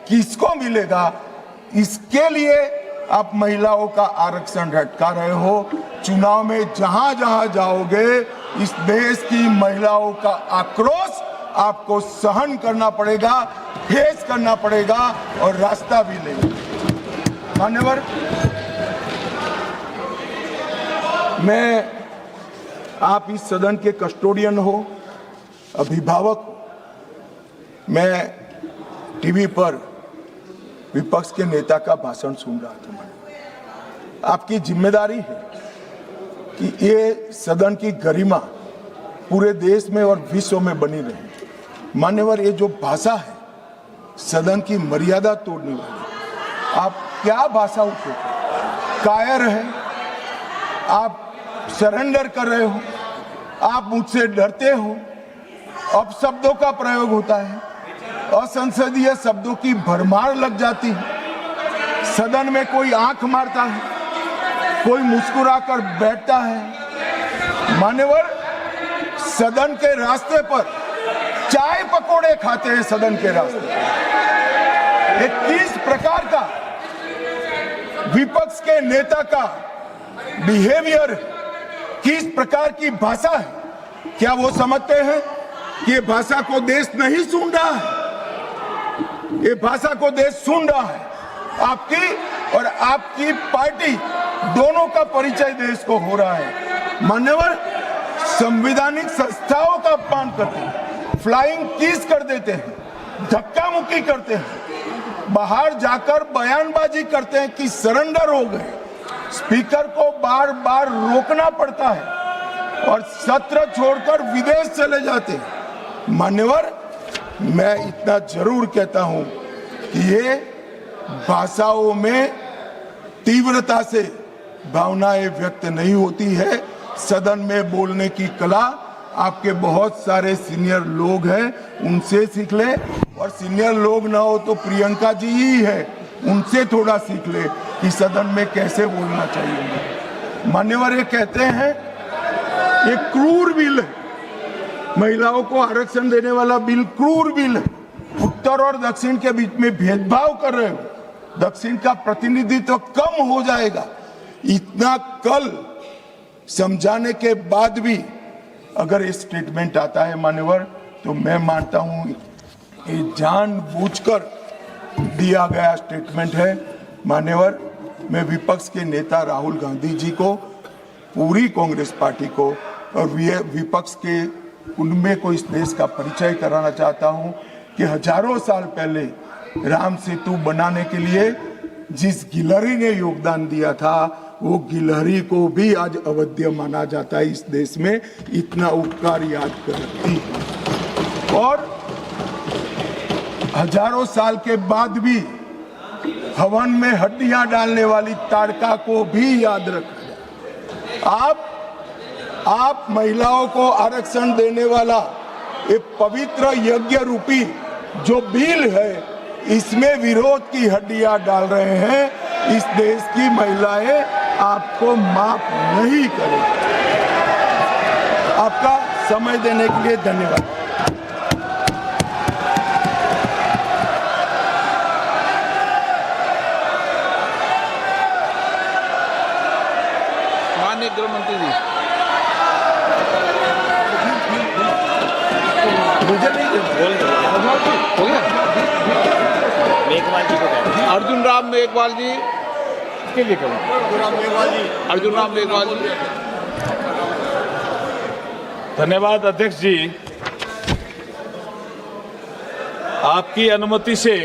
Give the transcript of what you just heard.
किसको मिलेगा, इसके लिए आप महिलाओं का आरक्षण हटका रहे हो। चुनाव में जहां जहां जाओगे इस देश की महिलाओं का आक्रोश आपको सहन करना पड़ेगा, फेस करना पड़ेगा और रास्ता भी लेंगे। मान्यवर, मैं, आप इस सदन के कस्टोडियन हो, अभिभावक, मैं टीवी पर विपक्ष के नेता का भाषण सुन रहा था। आपकी जिम्मेदारी है कि ये सदन की गरिमा पूरे देश में और विश्व में बनी रहे। मान्यवर, ये जो भाषा है सदन की मर्यादा तोड़ने वाली, आप क्या भाषा उपयोग, कायर है, आप सरेंडर कर रहे हो, आप मुझसे डरते हो, अपशब्दों का प्रयोग होता है, असंसदीय शब्दों की भरमार लग जाती है। सदन में कोई आंख मारता है, कोई मुस्कुराकर बैठता है। मान्यवर, सदन के रास्ते पर चाय पकोड़े खाते हैं। सदन के रास्ते पर किस प्रकार का विपक्ष के नेता का बिहेवियर, किस प्रकार की भाषा है, क्या वो समझते हैं कि ये भाषा को देश नहीं सुन रहा है? ये भाषा को देश सुन रहा है। आपकी और आपकी पार्टी दोनों का परिचय देश को हो रहा है। मान्यवर, संवैधानिक संस्थाओं का अपमान करते हैं, फ्लाइंग किस कर देते हैं, धक्का मुक्की करते हैं, बाहर जाकर बयानबाजी करते हैं कि सरेंडर हो गए। स्पीकर को बार बार रोकना पड़ता है और सत्र छोड़कर विदेश चले जाते हैं। मान्यवर, मैं इतना जरूर कहता हूं कि ये भाषाओं में तीव्रता से भावनाएं व्यक्त नहीं होती है। सदन में बोलने की कला आपके बहुत सारे सीनियर लोग हैं, उनसे सीख ले, और सीनियर लोग ना हो तो प्रियंका जी ही है, उनसे थोड़ा सीख ले कि सदन में कैसे बोलना चाहिए। मान्यवर, ये कहते हैं ये क्रूर बिल है, महिलाओं को आरक्षण देने वाला बिल क्रूर बिल है। उत्तर और दक्षिण के बीच में भेदभाव कर रहे हो, दक्षिण का प्रतिनिधित्व कम हो जाएगा। इतना कल समझाने के बाद भी अगर ये स्टेटमेंट आता है मान्यवर, तो मैं मानता हूं ये जानबूझकर दिया गया स्टेटमेंट है। मान्यवर, मैं विपक्ष के नेता राहुल गांधी जी को, पूरी कांग्रेस पार्टी को और विपक्ष के उनमें को इस देश का परिचय कराना चाहता हूं कि हजारों साल पहले राम सेतु बनाने के लिए जिस गिलहरी ने योगदान दिया था, वो गिलहरी को भी आज अवध्य माना जाता है इस देश में। इतना उपकार याद करती है। और हजारों साल के बाद भी हवन में हड्डियां डालने वाली ताड़का को भी याद रखा जाए। आप महिलाओं को आरक्षण देने वाला एक पवित्र यज्ञ रूपी जो बिल है, इसमें विरोध की हड्डियां डाल रहे हैं। इस देश की महिलाएं आपको माफ नहीं करेंगी। आपका समय देने के लिए धन्यवाद। माननीय गृह मंत्री जी, मुझे नहीं हो गया। मेघवाल जी को अर्जुन राम मेघवाल जी के लिए करूँ। अर्जुन राम मेघवाल जी। धन्यवाद अध्यक्ष जी। आपकी अनुमति से